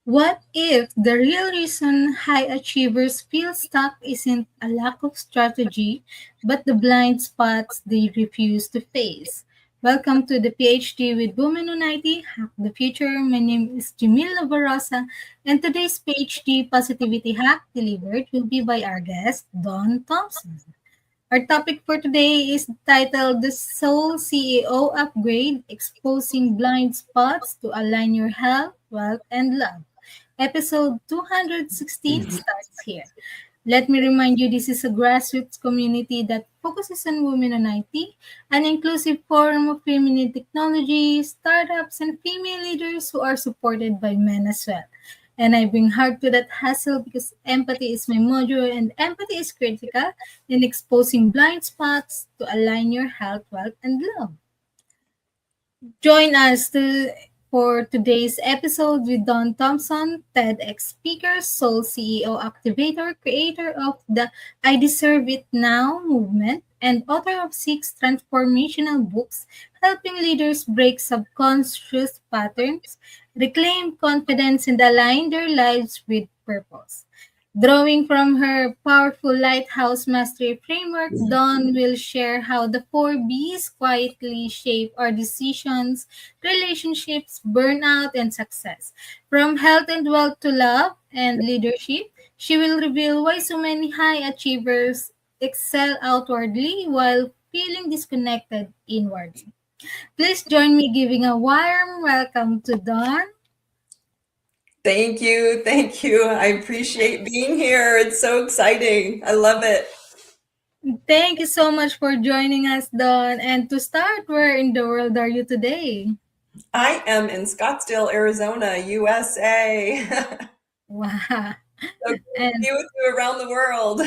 What if the real reason high achievers feel stuck isn't a lack of strategy, but the blind spots they refuse to face? Welcome to the PhD with Women on IT, Hack the Future. My name is Jamila Barosa, and today's PhD Positivity Hack delivered will be by our guest, Daune Thompson. Our topic for today is titled The Soul CEO Upgrade Exposing Blind Spots to Align Your Health, Wealth, and Love. Episode 216 starts here. Let me remind you this is a grassroots community that focuses on women on IT, an inclusive forum of women in technology, startups, and female leaders who are supported by men as well. And I bring heart to that hustle because empathy is my module and empathy is critical in exposing blind spots to align your health, wealth, and love. Join us for today's episode with Daune Thompson, TEDx speaker, Soul CEO Activator, creator of the I Deserve It Now movement, and author of 6 transformational books helping leaders break subconscious patterns, reclaim confidence, and align their lives with purpose. Drawing from her powerful Lighthouse Mastery framework, Dawn will share how the 4 Bs quietly shape our decisions, relationships, burnout, and success. From health and wealth to love and leadership, she will reveal why so many high achievers excel outwardly while feeling disconnected inwardly. Please join me giving a warm welcome to Dawn. Thank you. Thank you. I appreciate being here. It's so exciting. I love it. Thank you so much for joining us, Dawn. And to start, where in the world are you today? I am in Scottsdale, Arizona, USA. Wow. So good to And be with you around the world.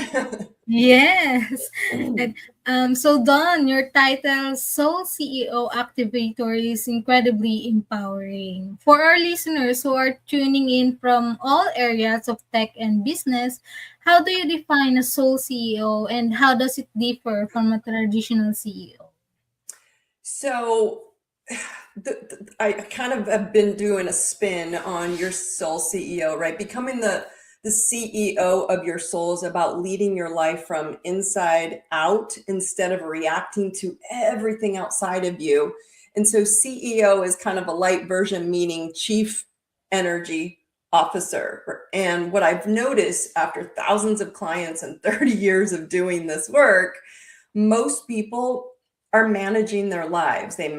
yes. And so Dawn, your title, Soul CEO Activator, is incredibly empowering. For our listeners who are tuning in from all areas of tech and business, how do you define a soul CEO and how does it differ from a traditional CEO? So I kind of have been doing a spin on your soul CEO, right? Becoming the CEO of your soul is about leading your life from inside out instead of reacting to everything outside of you. And so CEO is kind of a light version, meaning chief energy officer. And what I've noticed after thousands of clients and 30 years of doing this work, most people are managing their lives. They're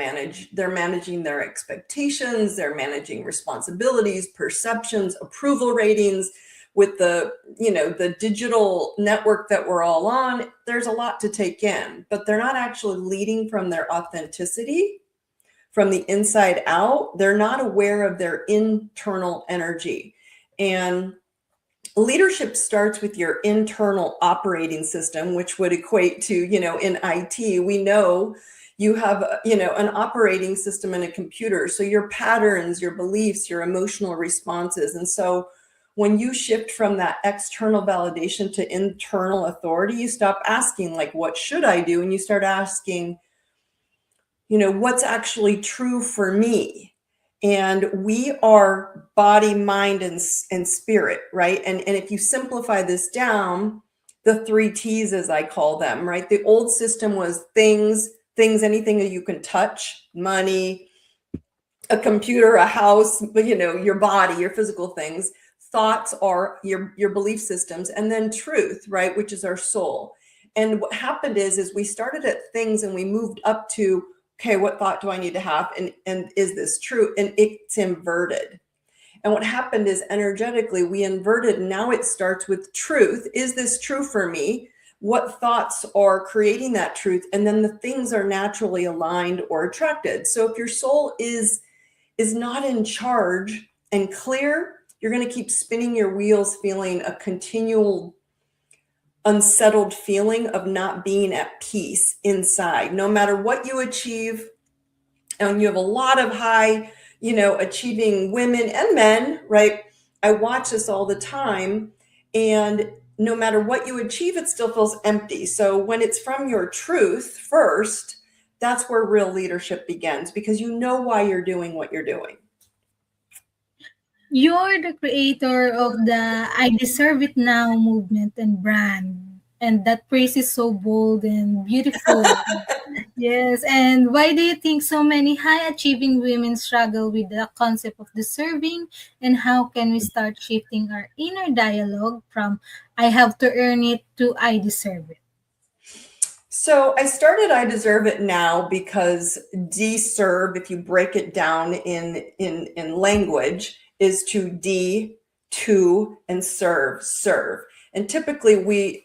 managing their expectations, they're managing responsibilities, perceptions, approval ratings. With the digital network that we're all on, there's a lot to take in, but they're not actually leading from their authenticity, from the inside out. They're not aware of their internal energy. And leadership starts with your internal operating system, which would equate to, in IT, we know you have, an operating system in a computer. So your patterns, your beliefs, your emotional responses. And so when you shift from that external validation to internal authority, you stop asking, like, what should I do? And you start asking, what's actually true for me? And we are body, mind, and spirit, right? And if you simplify this down, the 3 T's, as I call them, right? The old system was things, anything that you can touch, money, a computer, a house, but your body, your physical things. Thoughts are your belief systems, and then truth, right? Which is our soul. And what happened is we started at things and we moved up to, okay, what thought do I need to have? And is this true? And it's inverted. And what happened is energetically we inverted. And now it starts with truth. Is this true for me? What thoughts are creating that truth? And then the things are naturally aligned or attracted. So if your soul is not in charge and clear, you're going to keep spinning your wheels, feeling a continual unsettled feeling of not being at peace inside, no matter what you achieve. And you have a lot of high, achieving women and men, right? I watch this all the time. And no matter what you achieve, it still feels empty. So when it's from your truth first, that's where real leadership begins, because you know why you're doing what you're doing. You're the creator of the I Deserve It Now movement and brand. And that praise is so bold and beautiful. Yes, and why do you think so many high achieving women struggle with the concept of deserving? And how can we start shifting our inner dialogue from I have to earn it to I deserve it? So I started I Deserve It Now because deserve, if you break it down in language, is to to, and serve. And typically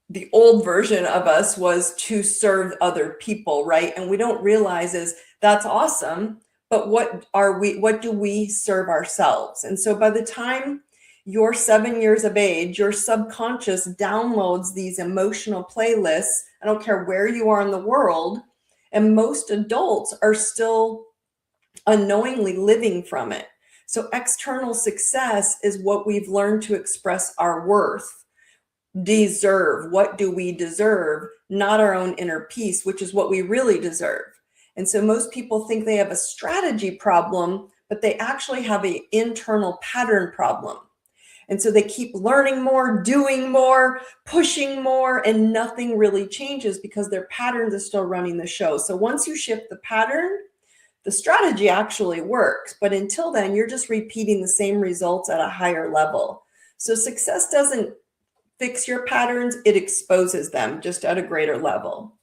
the old version of us was to serve other people, right? And we don't realize is that's awesome, but what do we serve ourselves? And so by the time you're 7 years of age, your subconscious downloads these emotional playlists. I don't care where you are in the world. And most adults are still unknowingly living from it. So external success is what we've learned to express our worth. Deserve. What do we deserve? Not our own inner peace, which is what we really deserve. And so most people think they have a strategy problem, but they actually have an internal pattern problem. And so they keep learning more, doing more, pushing more, and nothing really changes because their patterns are still running the show. So once you shift the pattern, the strategy actually works. But until then, you're just repeating the same results at a higher level. So success doesn't fix your patterns, it exposes them just at a greater level.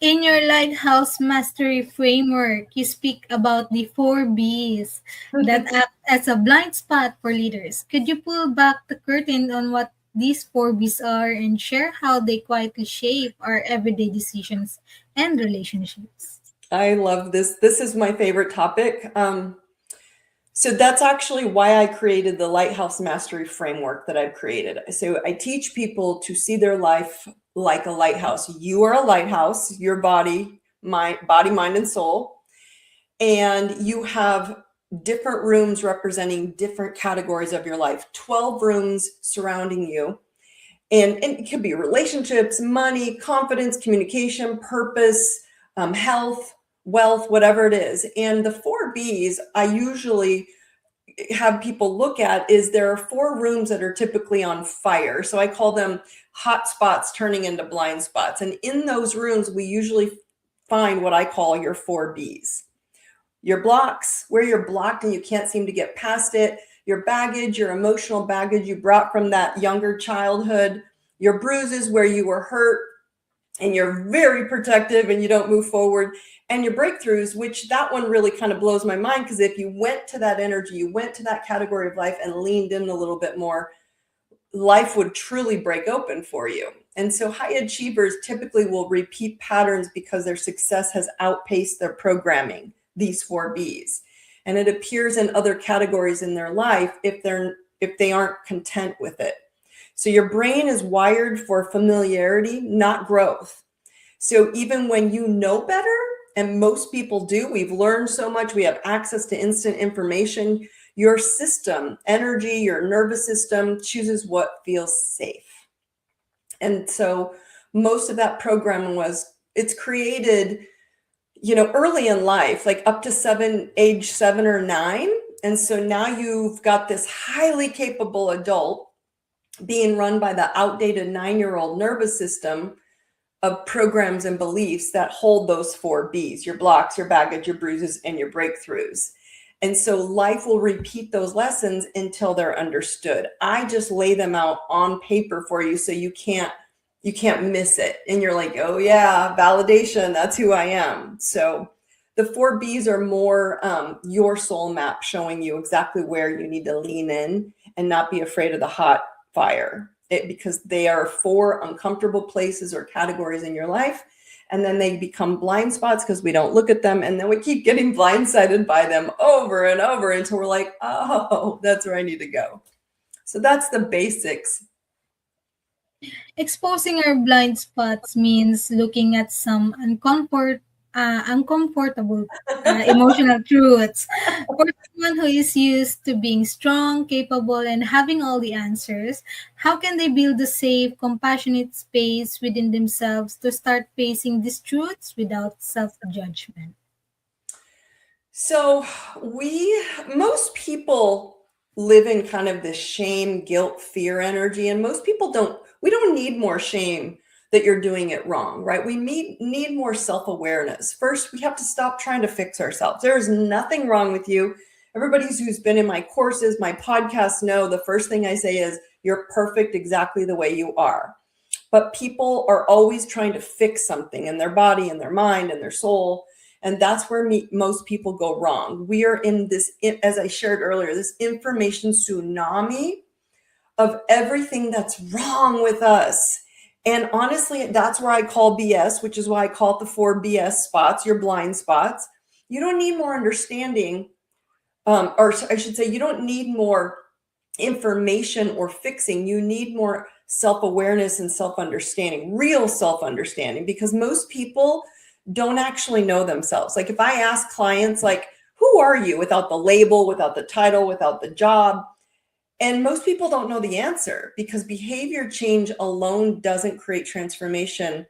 In your Lighthouse Mastery framework, you speak about the 4 Bs that act as a blind spot for leaders. Could you pull back the curtain on what these 4 Bs are and share how they quietly shape our everyday decisions and relationships? I love this. This is my favorite topic. So that's actually why I created the Lighthouse Mastery framework that I've created. So I teach people to see their life like a lighthouse. You are a lighthouse, your body, mind, and soul. And you have different rooms representing different categories of your life, 12 rooms surrounding you. And it could be relationships, money, confidence, communication, purpose, health, wealth, whatever it is. And the 4 Bs I usually have people look at is there are 4 rooms that are typically on fire. So I call them hot spots turning into blind spots. And in those rooms, we usually find what I call your 4 Bs. Your blocks, where you're blocked and you can't seem to get past it, your baggage, your emotional baggage you brought from that younger childhood, your bruises where you were hurt and you're very protective and you don't move forward, and your breakthroughs, which that one really kind of blows my mind because if you went to that energy, you went to that category of life and leaned in a little bit more, life would truly break open for you. And so high achievers typically will repeat patterns because their success has outpaced their programming, these 4 Bs. And it appears in other categories in their life if they aren't content with it. So your brain is wired for familiarity, not growth. So even when you know better, and most people do, we've learned so much, we have access to instant information, your system, energy, your nervous system chooses what feels safe. And so most of that programming it's created, early in life, like up to age 7 or 9. And so now you've got this highly capable adult being run by the outdated 9-year-old nervous system of programs and beliefs that hold those 4 Bs, your blocks, your baggage, your bruises, and your breakthroughs. And so life will repeat those lessons until they're understood. I just lay them out on paper for you so you can't miss it. And you're like, oh yeah, validation, that's who I am. So the 4 Bs are more your soul map, showing you exactly where you need to lean in and not be afraid of the hot fire, because they are 4 uncomfortable places or categories in your life. And then they become blind spots because we don't look at them. And then we keep getting blindsided by them over and over until we're like, oh, that's where I need to go. So that's the basics. Exposing our blind spots means looking at some uncomfortable emotional truths. For someone who is used to being strong, capable, and having all the answers, how can they build a safe, compassionate space within themselves to start facing these truths without self judgment? So most people live in kind of this shame, guilt, fear energy, and most people we don't need more shame that you're doing it wrong, right? We need more self-awareness. First, we have to stop trying to fix ourselves. There is nothing wrong with you. Everybody who's been in my courses, my podcasts know the first thing I say is you're perfect exactly the way you are. But people are always trying to fix something in their body and their mind and their soul. And that's where most people go wrong. We are in this, as I shared earlier, this information tsunami of everything that's wrong with us. And honestly, that's where I call BS, which is why I call it the 4 BS spots, your blind spots. You don't need more understanding, or I should say, you don't need more information or fixing. You need more self-awareness and self-understanding, real self-understanding, because most people don't actually know themselves. Like if I ask clients, like, who are you, without the label, without the title, without the job? And most people don't know the answer, because behavior change alone doesn't create transformation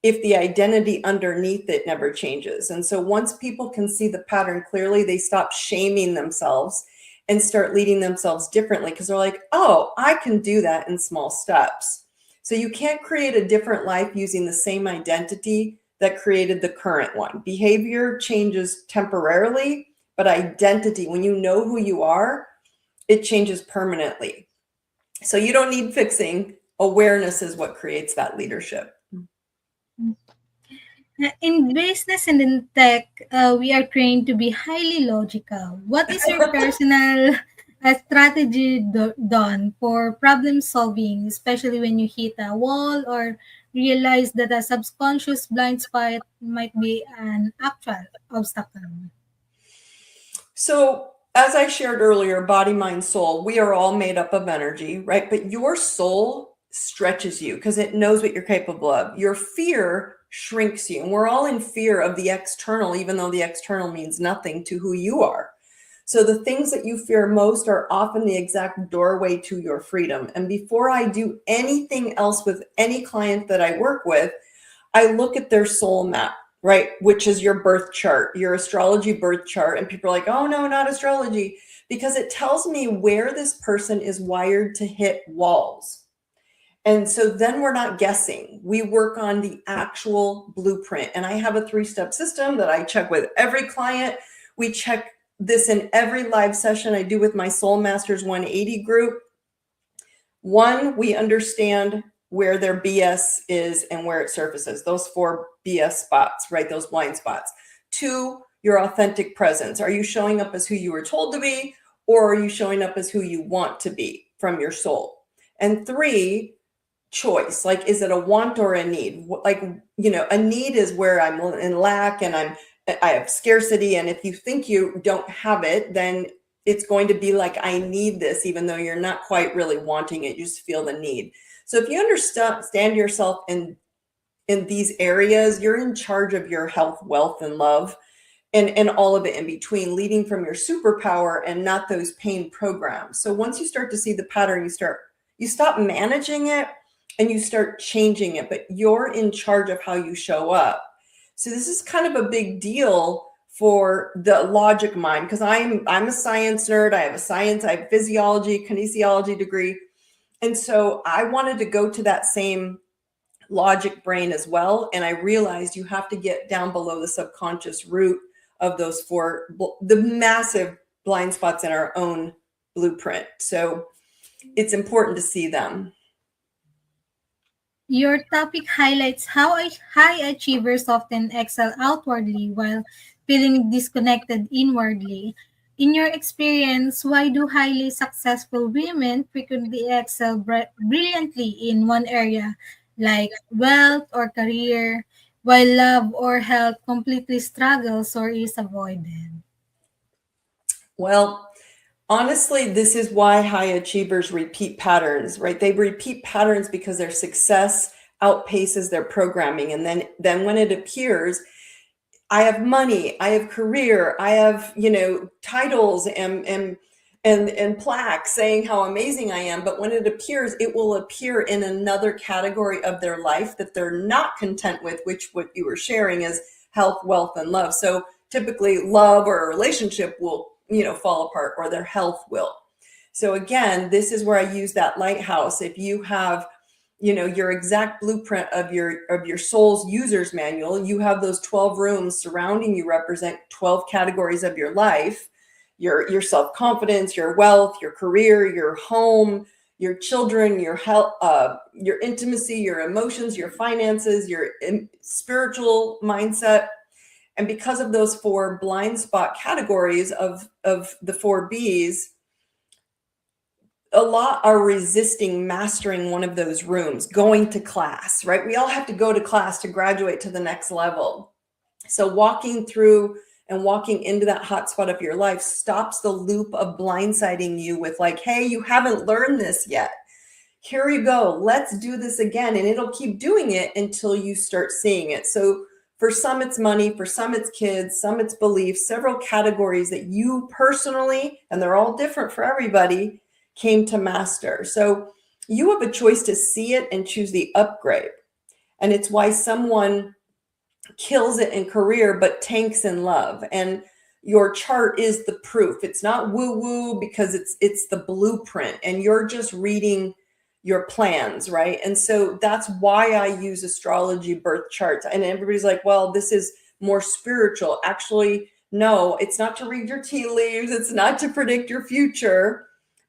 if the identity underneath it never changes. And so once people can see the pattern clearly, they stop shaming themselves and start leading themselves differently, because they're like, oh, I can do that in small steps. So you can't create a different life using the same identity that created the current one. Behavior changes temporarily, but identity, when you know who you are, it changes permanently. So you don't need fixing. Awareness is what creates that leadership. In business and in tech, we are trained to be highly logical. What is your personal strategy done for problem solving, especially when you hit a wall or realize that a subconscious blind spot might be an actual obstacle? So, as I shared earlier, body, mind, soul, we are all made up of energy, right? But your soul stretches you because it knows what you're capable of. Your fear shrinks you. And we're all in fear of the external, even though the external means nothing to who you are. So the things that you fear most are often the exact doorway to your freedom. And before I do anything else with any client that I work with, I look at their soul map, right? Which is your birth chart, your astrology birth chart. And people are like, oh no, not astrology, because it tells me where this person is wired to hit walls. And so then we're not guessing. We work on the actual blueprint. And I have a 3-step system that I check with every client. We check this in every live session I do with my Soul Masters 180 group. 1, we understand where their BS is and where it surfaces, those 4 BS spots, right? Those blind spots. 2, your authentic presence. Are you showing up as who you were told to be, or are you showing up as who you want to be from your soul? And 3, choice. Like, is it a want or a need? Like, a need is where I'm in lack and I have scarcity. And if you think you don't have it, then it's going to be like, I need this, even though you're not quite really wanting it. You just feel the need. So if you understand yourself in these areas, you're in charge of your health, wealth, and love, and all of it in between, leading from your superpower and not those pain programs. So once you start to see the pattern, you stop managing it and you start changing it, but you're in charge of how you show up. So this is kind of a big deal for the logic mind, because I'm a science nerd. I have physiology, kinesiology degree. And so I wanted to go to that same logic brain as well. And I realized you have to get down below the subconscious root of those 4, the massive blind spots in our own blueprint. So it's important to see them. Your topic highlights how high achievers often excel outwardly while feeling disconnected inwardly. In your experience, why do highly successful women frequently excel brilliantly in one area, like wealth or career, while love or health completely struggles or is avoided? Well, honestly, this is why high achievers repeat patterns, right? They repeat patterns because their success outpaces their programming. And then when it appears, I have money, I have career, I have, titles and plaques saying how amazing I am. But when it appears, it will appear in another category of their life that they're not content with, which what you were sharing is health, wealth, and love. So typically love or a relationship will, fall apart, or their health will. So again, this is where I use that lighthouse. If you have, your exact blueprint of your soul's user's manual, you have those 12 rooms surrounding you represent 12 categories of your life, your self-confidence, your wealth, your career, your home, your children, your health, your intimacy, your emotions, your finances, your spiritual mindset. And because of those 4 blind spot categories of the 4 B's, a lot are resisting mastering one of those rooms, going to class, right? We all have to go to class to graduate to the next level. So walking through and walking into that hotspot of your life stops the loop of blindsiding you with like, hey, you haven't learned this yet. Here you go. Let's do this again. And it'll keep doing it until you start seeing it. So for some, it's money. For some, it's kids. Some, it's beliefs. Several categories that you personally, and they're all different for everybody, came to master. So you have a choice to see it and choose the upgrade. And it's why someone kills it in career but tanks in love. And your chart is the proof. It's not woo-woo, because it's the blueprint, and you're just reading your plans, right? And so that's why I use astrology birth charts. And everybody's like, well, this is more spiritual. Actually, no, it's not to read your tea leaves. It's not to predict your future,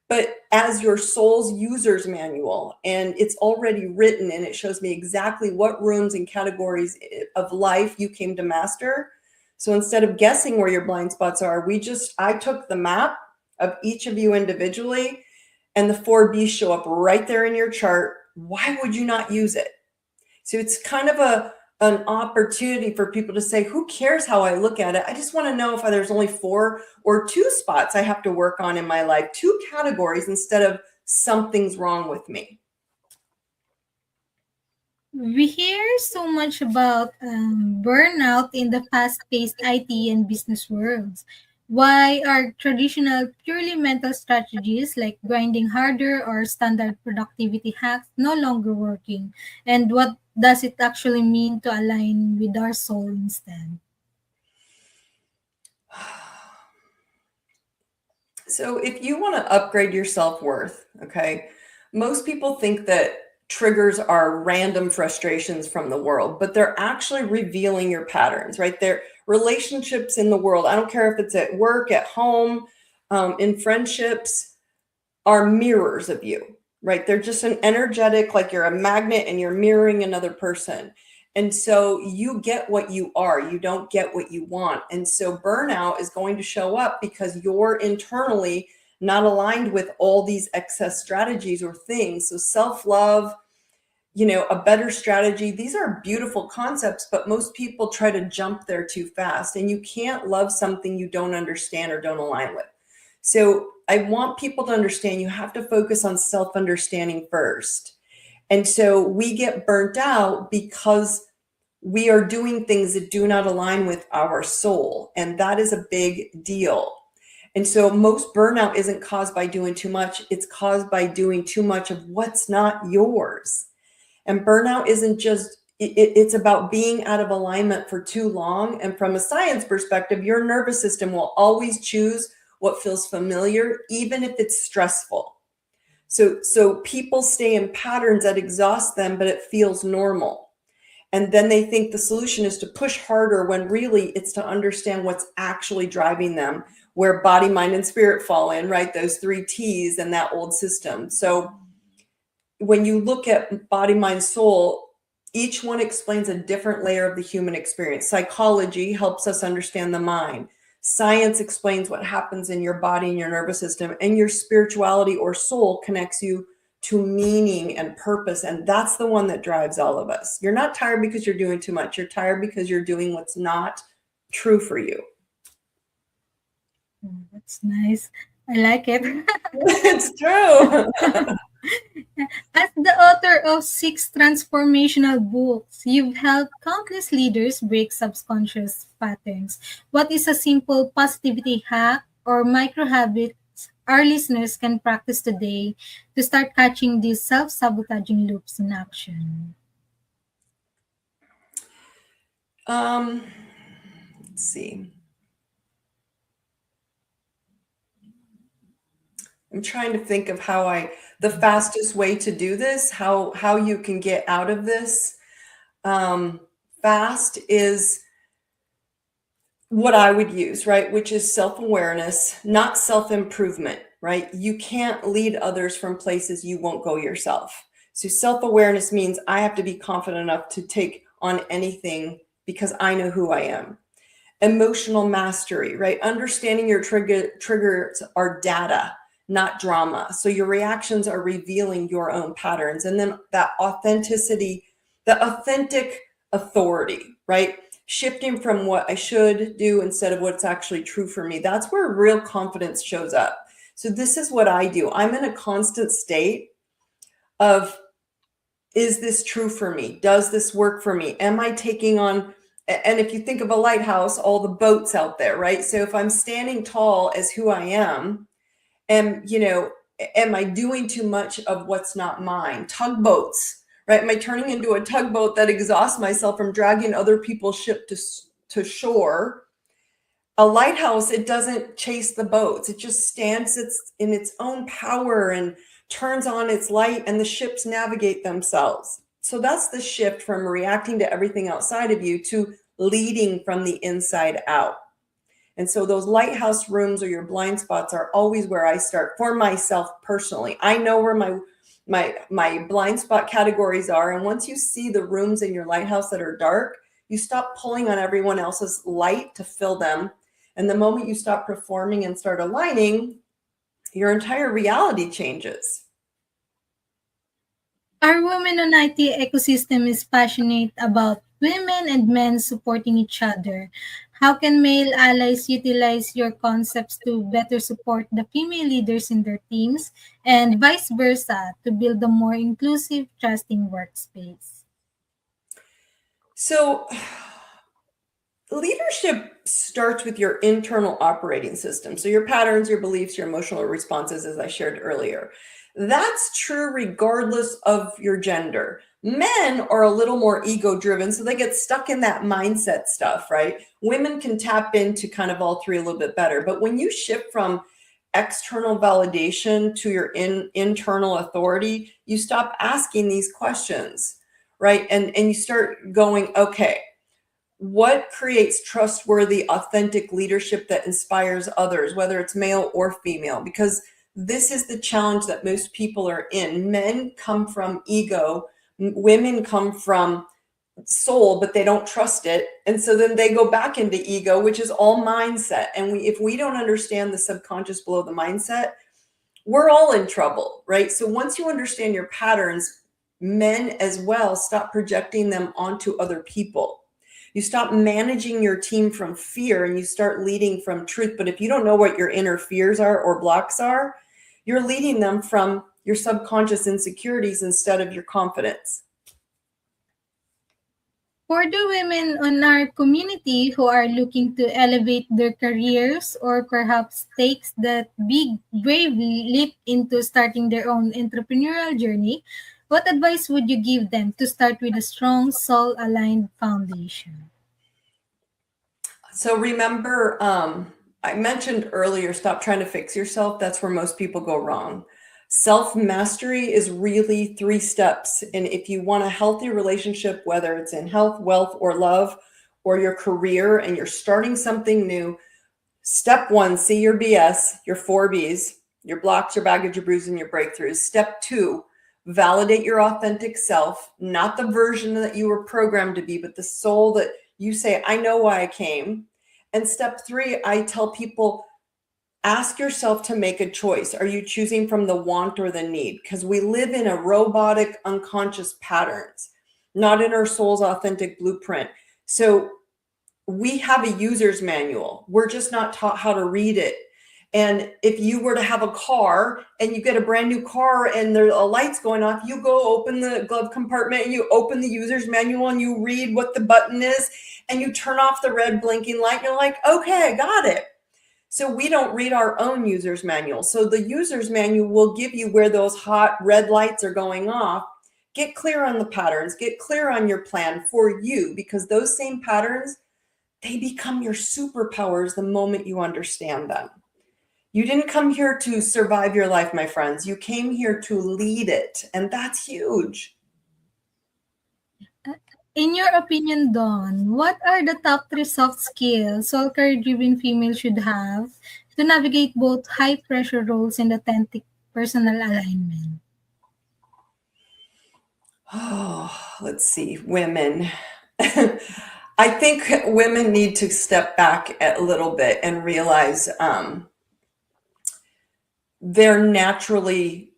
but as your soul's user's manual. And it's already written, and it shows me exactly what rooms and categories of life you came to master. So instead of guessing where your blind spots are, I took the map of each of you individually, and the 4 B's show up right there in your chart. Why would you not use it? So it's kind of an opportunity for people to say, who cares how I look at it? I just want to know if there's only 4 or 2 spots I have to work on in my life, 2 categories, instead of something's wrong with me. We hear so much about burnout in the fast-paced IT and business worlds. Why are traditional, purely mental strategies like grinding harder or standard productivity hacks no longer working? And what does it actually mean to align with our soul instead? So if you want to upgrade your self-worth, okay, most people think that triggers are random frustrations from the world, but they're actually revealing your patterns, right? They're relationships in the world. I don't care if it's at work, at home, in friendships, are mirrors of you, right? They're just an energetic, like you're a magnet and you're mirroring another person. And so you get what you are, you don't get what you want. And so burnout is going to show up because you're internally not aligned with all these excess strategies or things. So self-love, a better strategy, these are beautiful concepts, but most people try to jump there too fast. And you can't love something you don't understand or don't align with. So I want people to understand you have to focus on self-understanding first. And so we get burnt out because we are doing things that do not align with our soul. And that is a big deal. And so most burnout isn't caused by doing too much. It's caused by doing too much of what's not yours. And burnout isn't just, it's about being out of alignment for too long. And from a science perspective, your nervous system will always choose what feels familiar, even if it's stressful. So people stay in patterns that exhaust them, but it feels normal. And then they think the solution is to push harder, when really it's to understand what's actually driving them, where body, mind, and spirit fall in, right? Those 3 T's and that old system. So when you look at body, mind, soul, each one explains a different layer of the human experience. Psychology helps us understand the mind. Science explains what happens in your body and your nervous system, and your spirituality or soul connects you to meaning and purpose. And that's the one that drives all of us. You're not tired because you're doing too much. You're tired because you're doing what's not true for you. That's nice. I like it. It's true. As the author of 6 transformational books, you've helped countless leaders break subconscious patterns. What is a simple positivity hack or micro habit our listeners can practice today to start catching these self-sabotaging loops in action? Let's see. I'm trying to think of the fastest way to do this, how you can get out of this. Fast is what I would use, right? Which is self-awareness, not self-improvement, right? You can't lead others from places you won't go yourself. So self-awareness means I have to be confident enough to take on anything because I know who I am. Emotional mastery, right? Understanding your triggers are data, not drama. So your reactions are revealing your own patterns. And then that authenticity, the authentic authority, right? Shifting from what I should do instead of what's actually true for me. That's where real confidence shows up. So this is what I do. I'm in a constant state of, is this true for me? Does this work for me? Am I taking on, and if you think of a lighthouse, all the boats out there, right? So if I'm standing tall as who I am, and, am I doing too much of what's not mine? Tugboats, right? Am I turning into a tugboat that exhausts myself from dragging other people's ship to shore? A lighthouse, it doesn't chase the boats. It just stands in its own power and turns on its light, and the ships navigate themselves. So that's the shift from reacting to everything outside of you to leading from the inside out. And so those lighthouse rooms or your blind spots are always where I start for myself personally. I know where my blind spot categories are. And once you see the rooms in your lighthouse that are dark, you stop pulling on everyone else's light to fill them. And the moment you stop performing and start aligning, your entire reality changes. Our Women on IT ecosystem is passionate about women and men supporting each other. How can male allies utilize your concepts to better support the female leaders in their teams and vice versa to build a more inclusive, trusting workspace? So leadership starts with your internal operating system. So your patterns, your beliefs, your emotional responses, as I shared earlier. That's true regardless of your gender. Men are a little more ego driven, so they get stuck in that mindset stuff, right? Women can tap into kind of all three a little bit better. But when you shift from external validation to your internal authority, you stop asking these questions, right? And you start going, okay, what creates trustworthy, authentic leadership that inspires others, whether it's male or female? Because this is the challenge that most people are in. Men come from ego, women come from soul, but they don't trust it. And so then they go back into ego, which is all mindset. And if we don't understand the subconscious below the mindset, we're all in trouble, right? So once you understand your patterns, men as well stop projecting them onto other people. You stop managing your team from fear and you start leading from truth. But if you don't know what your inner fears are or blocks are, you're leading them from your subconscious insecurities instead of your confidence. For the women on our community who are looking to elevate their careers or perhaps takes that big, brave leap into starting their own entrepreneurial journey, what advice would you give them to start with a strong, soul-aligned foundation? So remember, I mentioned earlier, stop trying to fix yourself. That's where most people go wrong. Self-mastery is really 3 steps. And if you want a healthy relationship, whether it's in health, wealth, or love, or your career, and you're starting something new, step 1, see your BS, your 4 Bs, your blocks, your baggage, your bruises, and your breakthroughs. Step 2, validate your authentic self, not the version that you were programmed to be, but the soul that you say, I know why I came. And step 3, I tell people, ask yourself to make a choice. Are you choosing from the want or the need? Because we live in a robotic, unconscious patterns, not in our soul's authentic blueprint. So we have a user's manual. We're just not taught how to read it. And if you were to have a car and you get a brand new car and there a light's going off, you go open the glove compartment and you open the user's manual and you read what the button is and you turn off the red blinking light and you're like, okay, I got it. So we don't read our own user's manual. So the user's manual will give you where those hot red lights are going off. Get clear on the patterns, get clear on your plan for you, because those same patterns, they become your superpowers the moment you understand them. You didn't come here to survive your life, my friends. You came here to lead it. And that's huge. In your opinion, Dawn, what are the top three soft skills soul career-driven females should have to navigate both high-pressure roles and authentic personal alignment? Oh, let's see. Women. I think women need to step back a little bit and realize they're naturally,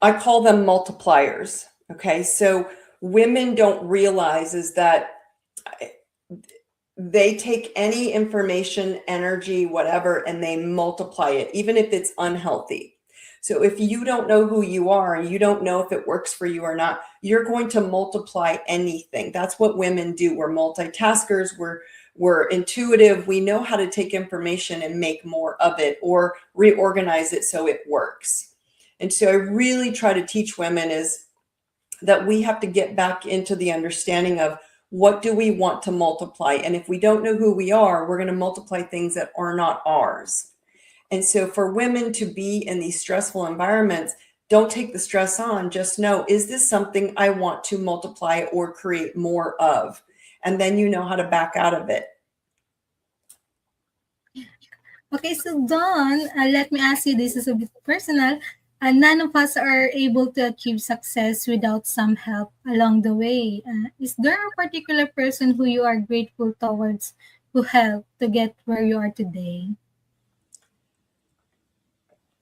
I call them multipliers. Okay. So women don't realize is that they take any information, energy, whatever, and they multiply it, even if it's unhealthy. So if you don't know who you are and you don't know if it works for you or not, you're going to multiply anything. That's what women do. We're multitaskers. We're intuitive. We know how to take information and make more of it or reorganize it so it works. And so I really try to teach women is that we have to get back into the understanding of what do we want to multiply? And if we don't know who we are, we're going to multiply things that are not ours. And so for women to be in these stressful environments, don't take the stress on. Just know, is this something I want to multiply or create more of? And then you know how to back out of it. Okay, so Dawn, let me ask you, this is a bit personal. None of us are able to achieve success without some help along the way. Is there a particular person who you are grateful towards who helped to get where you are today?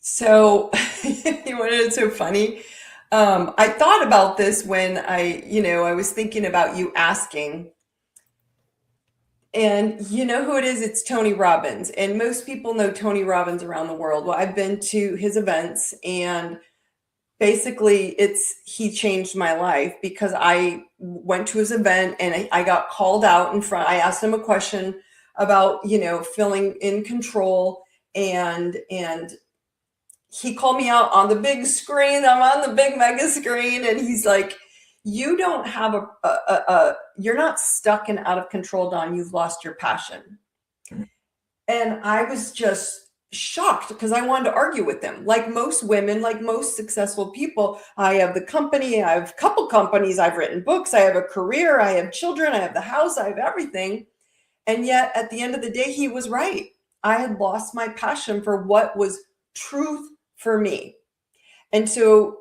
So you know, it's so funny. I thought about this when I was thinking about you asking. And you know who it is? It's Tony Robbins. And most people know Tony Robbins around the world. Well, I've been to his events and basically he changed my life because I went to his event and I got called out in front. I asked him a question about, feeling in control and he called me out on the big screen. I'm on the big mega screen and he's like, you don't have you're not stuck and out of control, Dawn. You've lost your passion. And I was just shocked because I wanted to argue with them. Like most women, like most successful people, I have the company, I have a couple companies, I've written books, I have a career, I have children, I have the house, I have everything. And yet at the end of the day, he was right. I had lost my passion for what was truth for me. And so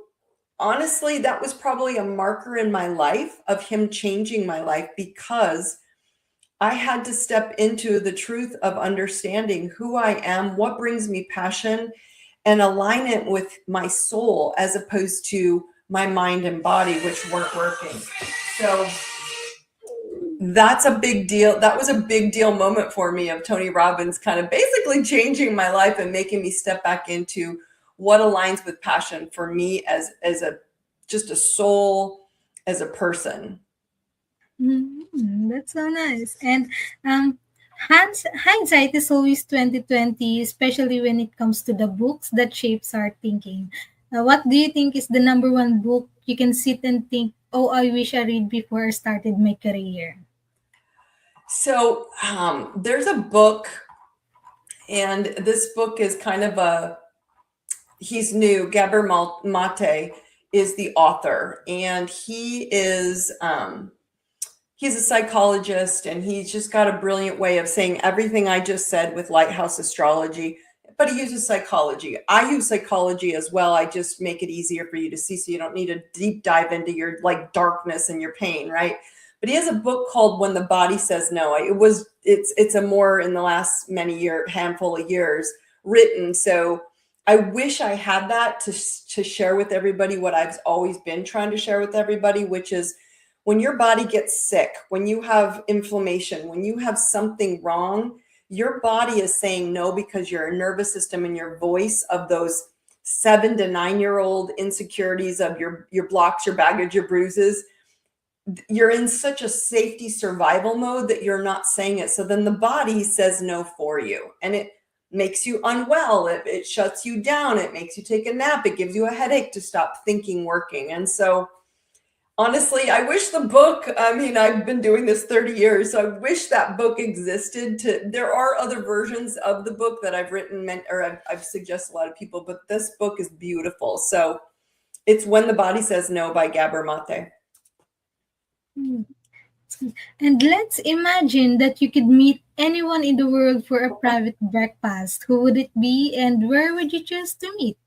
honestly, that was probably a marker in my life of him changing my life because I had to step into the truth of understanding who I am, what brings me passion, and align it with my soul as opposed to my mind and body, which weren't working. So that's a big deal. That was a big deal moment for me of Tony Robbins kind of basically changing my life and making me step back into what aligns with passion for me as just a soul, as a person. That's so nice. And hindsight is always 2020, especially when it comes to the books that shapes our thinking. What do you think is the number one book you can sit and think, oh, I wish I read before I started my career? So there's a book, and this book is kind of he's new. Gabor Mate is the author, and he's a psychologist, and he's just got a brilliant way of saying everything I just said with Lighthouse astrology, but he uses psychology. I use psychology as well. I just make it easier for you to see so you don't need to deep dive into your like darkness and your pain, right? But he has a book called When the Body Says No. It's a more in the last handful of years written. So I wish I had that to share with everybody what I've always been trying to share with everybody, which is when your body gets sick, when you have inflammation, when you have something wrong, your body is saying no because your nervous system and your voice of those 7 to 9-year-old insecurities of your blocks, your baggage, your bruises, you're in such a safety survival mode that you're not saying it. So then the body says no for you, and it makes you unwell. It shuts you down. It makes you take a nap. It gives you a headache to stop thinking working. And so Honestly, I wish the book, I mean, I've been doing this 30 years, so I wish that book existed. There are other versions of the book that I've written, or I've suggested a lot of people, but this book is beautiful. So it's When the Body Says No by Gabor Mate. Hmm. And let's imagine that you could meet anyone in the world for a private breakfast. Who would it be and where would you choose to meet?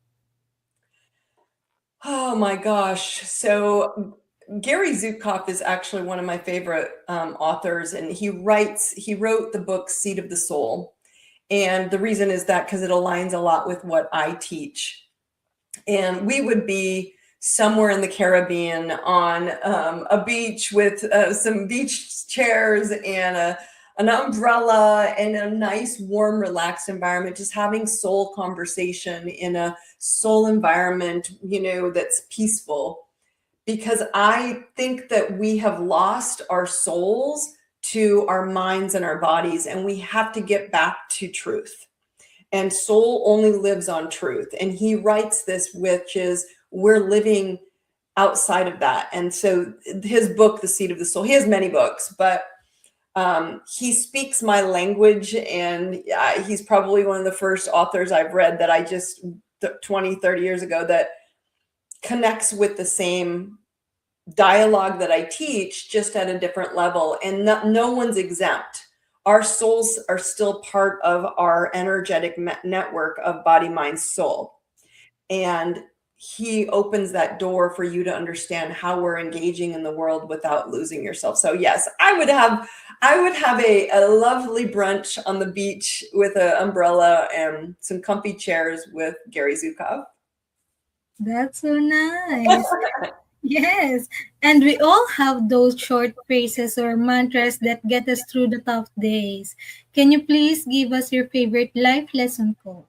Oh my gosh. So Gary Zukav is actually one of my favorite authors, and he wrote the book Seed of the Soul. And the reason is that because it aligns a lot with what I teach. And we would be somewhere in the Caribbean on a beach with some beach chairs and an umbrella and a nice, warm, relaxed environment, just having soul conversation in a soul environment, that's peaceful. Because I think that we have lost our souls to our minds and our bodies, and we have to get back to truth. And soul only lives on truth. And he writes this, which is we're living outside of that. And so his book, The Seed of the Soul, he has many books, but he speaks my language, and he's probably one of the first authors I've read that I just 20, 30 years ago that connects with the same dialogue that I teach, just at a different level. And no one's exempt. Our souls are still part of our energetic network of body, mind, soul. And he opens that door for you to understand how we're engaging in the world without losing yourself. So yes, I would have a lovely brunch on the beach with an umbrella and some comfy chairs with Gary Zukav. That's so nice. Yes, and we all have those short phrases or mantras that get us through the tough days. Can you please give us your favorite life lesson quote?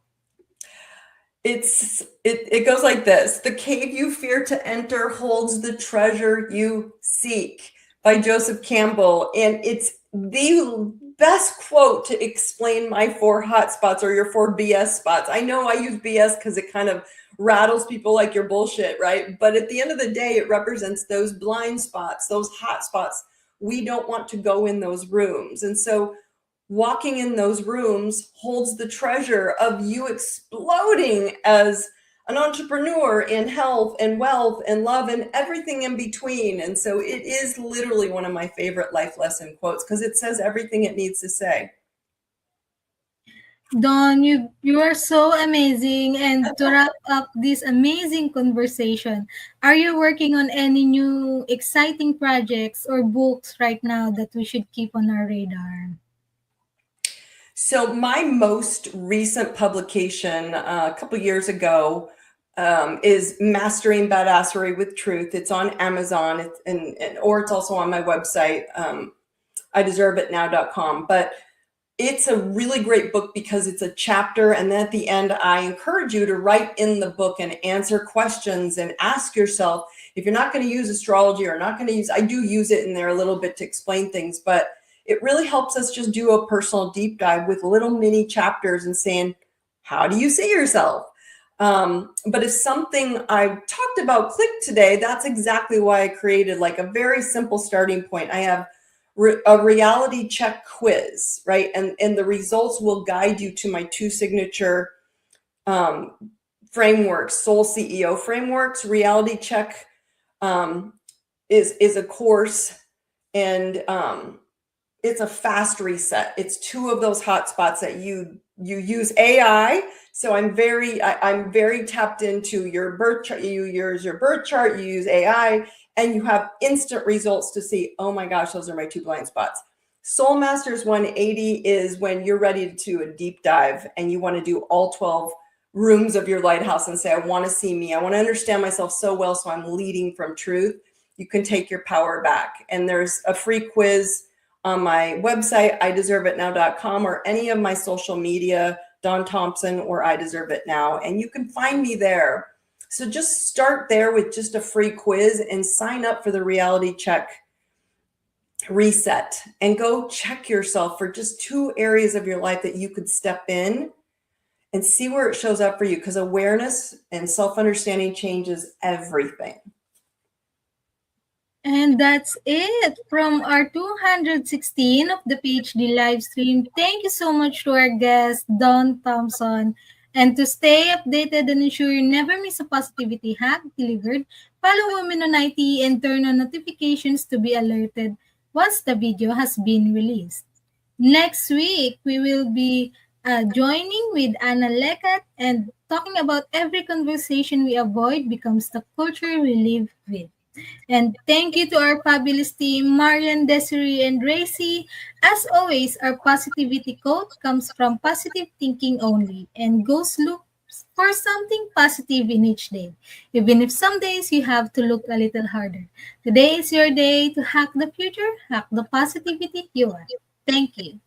It goes like this: the cave you fear to enter holds the treasure you seek, by Joseph Campbell. And it's the best quote to explain my 4 hot spots, or your 4 BS spots. I know I use BS because it kind of rattles people like your bullshit, right? But at the end of the day, it represents those blind spots, those hot spots. We don't want to go in those rooms. And so walking in those rooms holds the treasure of you exploding as an entrepreneur in health and wealth and love and everything in between. And so it is literally one of my favorite life lesson quotes because it says everything it needs to say. Dawn, you are so amazing. And to wrap up this amazing conversation, are you working on any new exciting projects or books right now that we should keep on our radar? So my most recent publication a couple years ago is Mastering Badassery with Truth. It's on Amazon, or it's also on my website, IdeserveItNow.com. But it's a really great book because it's a chapter, and then at the end, I encourage you to write in the book and answer questions and ask yourself, if you're not going to use astrology or not going to use, I do use it in there a little bit to explain things, but it really helps us just do a personal deep dive with little mini chapters and saying, how do you see yourself? But if something I've talked about clicked today, that's exactly why I created like a very simple starting point. I have a reality check quiz, right? And the results will guide you to my 2 signature frameworks, Soul CEO frameworks. Reality check is a course, and it's a fast reset. It's 2 of those hot spots that you use AI. So I'm very tapped into your birth chart. You use your birth chart, you use AI, and you have instant results to see, oh my gosh, those are my 2 blind spots. Soul Masters 180 is when you're ready to do a deep dive and you want to do all 12 rooms of your lighthouse and say, I want to see me. I want to understand myself so well, so I'm leading from truth. You can take your power back. And there's a free quiz on my website, IdeserveItNow.com, or any of my social media, Daune Thompson or I Deserve It Now. And you can find me there. So just start there with just a free quiz and sign up for the reality check reset, and go check yourself for just 2 areas of your life that you could step in and see where it shows up for you, because awareness and self-understanding changes everything. And that's it from our 216 of the PhD live stream. Thank you so much to our guest, Daune Thompson. And to stay updated and ensure you never miss a positivity hack delivered, follow Women on IT and turn on notifications to be alerted once the video has been released. Next week, we will be joining with Anna Lekat and talking about every conversation we avoid becomes the culture we live with. And thank you to our fabulous team, Marian, Desiree, and Racy. As always, our positivity quote comes from positive thinking only and goes look for something positive in each day. Even if some days you have to look a little harder. Today is your day to hack the future, hack the positivity you want. Thank you.